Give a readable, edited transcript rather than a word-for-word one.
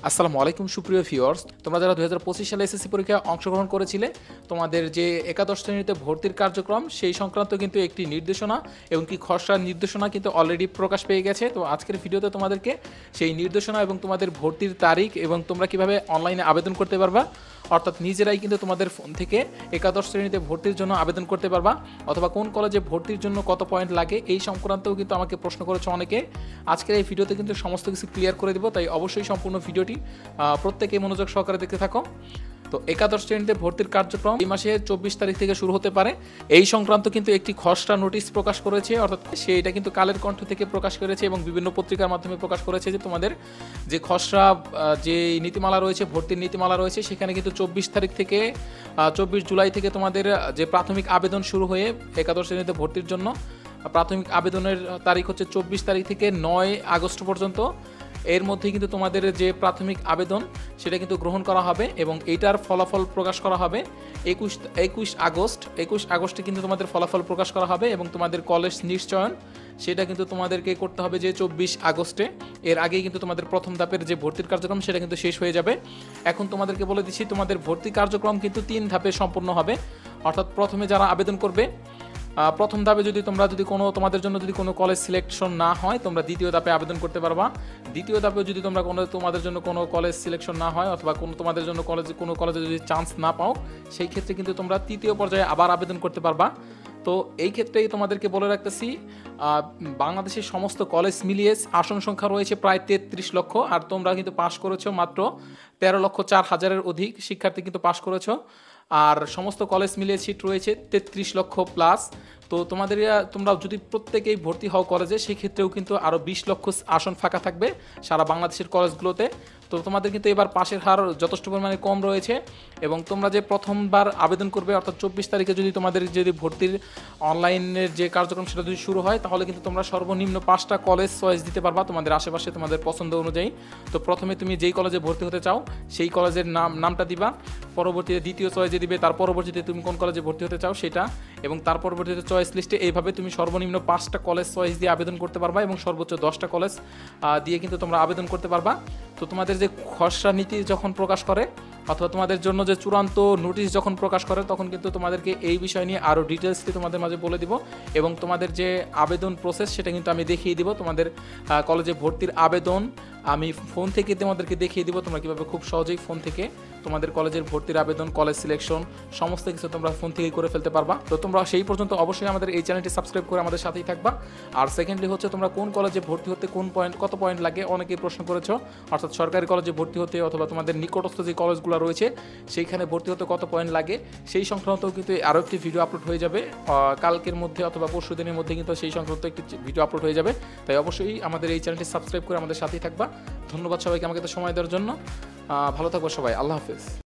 আসসালামু আলাইকুম সুপ্রিয় ভিউয়ার্স, তোমরা যারা 2025 সালে এসএসসি পরীক্ষায় অংশগ্রহণ করেছিলে, তোমাদের যে একাদশ শ্রেণীতে ভর্তির কার্যক্রম সেই সংক্রান্ত কিন্তু একটি নির্দেশনা এবং কি খসড়া নির্দেশনা কিন্তু অলরেডি প্রকাশ পেয়ে গেছে। তো আজকের ভিডিওতে তোমাদেরকে সেই নির্দেশনা এবং তোমাদের ভর্তির তারিখ এবং তোমরা কিভাবে অনলাইনে আবেদন করতে পারবা, অর্থাৎ নিজেরাই কিন্তু তোমাদের ফোন থেকে একাদশ শ্রেণীতে ভর্তির জন্য আবেদন করতে পারবা, অথবা কোন কলেজে ভর্তির জন্য কত পয়েন্ট লাগে এই সংক্রান্তও কিন্তু আমাকে প্রশ্ন করেছে অনেকে। আজকের এই ভিডিওতে কিন্তু সমস্ত কিছু ক্লিয়ার করে দেবো, তাই অবশ্যই সম্পূর্ণ ভিডিওটি প্রত্যেকেই মনোযোগ সহকারে দেখতে থাকো। তো একাদশ শ্রেণীতে ভর্তির কার্যক্রম এই মাসে 24 তারিখ থেকে শুরু হতে পারে, এই সংক্রান্ত কিন্তু একটি খসড়া নোটিশ প্রকাশ করেছে, অর্থাৎ এটা কিন্তু কালের কণ্ঠ থেকে প্রকাশ করেছে এবং বিভিন্ন পত্রিকার মাধ্যমে প্রকাশ করেছে যে তোমাদের যে খসড়া যে নীতিমালা রয়েছে, ভর্তির নীতিমালা রয়েছে, সেখানে কিন্তু 24 তারিখ থেকে 24 জুলাই থেকে তোমাদের যে প্রাথমিক আবেদন শুরু হয়ে একাদশ শ্রেণীতে ভর্তির জন্য প্রাথমিক আবেদনের তারিখ হচ্ছে 24 তারিখ থেকে 9 আগস্ট পর্যন্ত। এর মধ্যে কিন্তু তোমাদের যে প্রাথমিক আবেদন সেটা কিন্তু গ্রহণ করা হবে এবং এইটার ফলাফল প্রকাশ করা হবে 21 আগস্টে কিন্তু তোমাদের ফলাফল প্রকাশ করা হবে এবং তোমাদের কলেজ নিশ্চয়ন সেটা কিন্তু তোমাদেরকে করতে হবে যে 24 আগস্টে। এর আগেই কিন্তু তোমাদের প্রথম ধাপের যে ভর্তির কার্যক্রম সেটা কিন্তু শেষ হয়ে যাবে। এখন তোমাদেরকে বলে দিচ্ছি, তোমাদের ভর্তি কার্যক্রম কিন্তু 3 ধাপে সম্পূর্ণ হবে, অর্থাৎ প্রথমে যারা আবেদন করবে প্রথম ধাপে তোমাদের জন্য যদি কোনো কলেজ সিলেকশন না হয়, তোমরা দ্বিতীয় ধাপে আবেদন করতে পারবা। দ্বিতীয় ধাপে যদি তোমাদের জন্য কোনো কলেজ সিলেকশন না হয় অথবা তোমাদের জন্য কোনো কলেজে যদি চান্স না পাও, সেই ক্ষেত্রে কিন্তু তোমরা তৃতীয় পর্যায়ে আবার আবেদন করতে পারবা। তো এই ক্ষেত্রেই তোমাদেরকে বলে রাখতেছি, বাংলাদেশের সমস্ত কলেজ মিলিয়ে আসন সংখ্যা রয়েছে প্রায় 33 লক্ষ, আর তোমরা কিন্তু পাশ করেছো মাত্র 13,04,000-এর অধিক শিক্ষার্থী কিন্তু পাশ করেছো, আর সমস্ত কলেজ মিলিয়ে সিট রয়েছে 33 লক্ষ প্লাস। তো তোমরা যদি প্রত্যেকেই ভর্তি হও কলেজে, সেই ক্ষেত্রেও কিন্তু আরও 20 লক্ষ আসন ফাঁকা থাকবে সারা বাংলাদেশের কলেজগুলোতে। তো তোমাদের কিন্তু এবার পাশের হার যথেষ্ট পরিমাণে কম রয়েছে এবং তোমরা যে প্রথমবার আবেদন করবে, অর্থাৎ 24 তারিখে যদি ভর্তির অনলাইনের যে কার্যক্রম সেটা যদি শুরু হয়, তাহলে কিন্তু তোমরা সর্বনিম্ন 5টা কলেজ চয়েস দিতে পারবা তোমাদের আশেপাশে তোমাদের পছন্দ অনুযায়ী। তো প্রথমে তুমি যেই কলেজে ভর্তি হতে চাও সেই কলেজের নামটা দিবা, পরবর্তীতে দ্বিতীয় চয়েসে দিবে, তার পরবর্তীতে তুমি কোন কলেজে ভর্তি হতে চাও সেটা, এবং তার পরবর্তীতে চয়েস লিস্টে এইভাবে তুমি সর্বনিম্ন 5টা কলেজ চয়েস দিয়ে আবেদন করতে পারবা এবং সর্বোচ্চ 10টা কলেজ দিয়ে কিন্তু তোমরা আবেদন করতে পারবা। তো তোমাদের যে খসড়া নীতি যখন প্রকাশ করে অথবা তোমাদের জন্য যে চূড়ান্ত নোটিশ যখন প্রকাশ করে, তখন কিন্তু তোমাদেরকে এই বিষয় নিয়ে আরও ডিটেলসলি তোমাদের মাঝে বলে দিব এবং তোমাদের যে আবেদন প্রসেস সেটা কিন্তু আমি দেখিয়ে দিব। তোমাদের কলেজে ভর্তির আবেদন আমি ফোন থেকে তোমাদেরকে দেখিয়ে দিব, তোমরা কীভাবে খুব সহজেই ফোন থেকে তোমাদের কলেজের ভর্তির আবেদন, কলেজ সিলেকশন সমস্ত কিছু তোমরা ফোন থেকেই করে ফেলতে পারবা। তো তোমরা সেই পর্যন্ত অবশ্যই আমাদের এই চ্যানেলটি সাবস্ক্রাইব করে আমাদের সাথেই থাকবা। আর সেকেন্ডলি হচ্ছে, তোমরা কোন কলেজে ভর্তি হতে কত পয়েন্ট লাগে অনেকেই প্রশ্ন করেছো, অর্থাৎ সরকারি কলেজে ভর্তি হতে অথবা তোমাদের নিকটস্থ যে কলেজগুলো রয়েছে সেইখানে ভর্তি হতে কত পয়েন্ট লাগে সেই সংক্রান্তও কিন্তু আরও একটি ভিডিও আপলোড হয়ে যাবে কালকের মধ্যে অথবা পরশু দিনের মধ্যে, কিন্তু সেই সংক্রান্ত একটি ভিডিও আপলোড হয়ে যাবে। তাই অবশ্যই আমাদের এই চ্যানেলটি সাবস্ক্রাইব করে আমাদের সাথেই থাকবা। ধন্যবাদ সবাইকে আমাকে তো সময় দেওয়ার জন্য। ভালো থাকবো সবাই, আল্লাহ হাফেজ।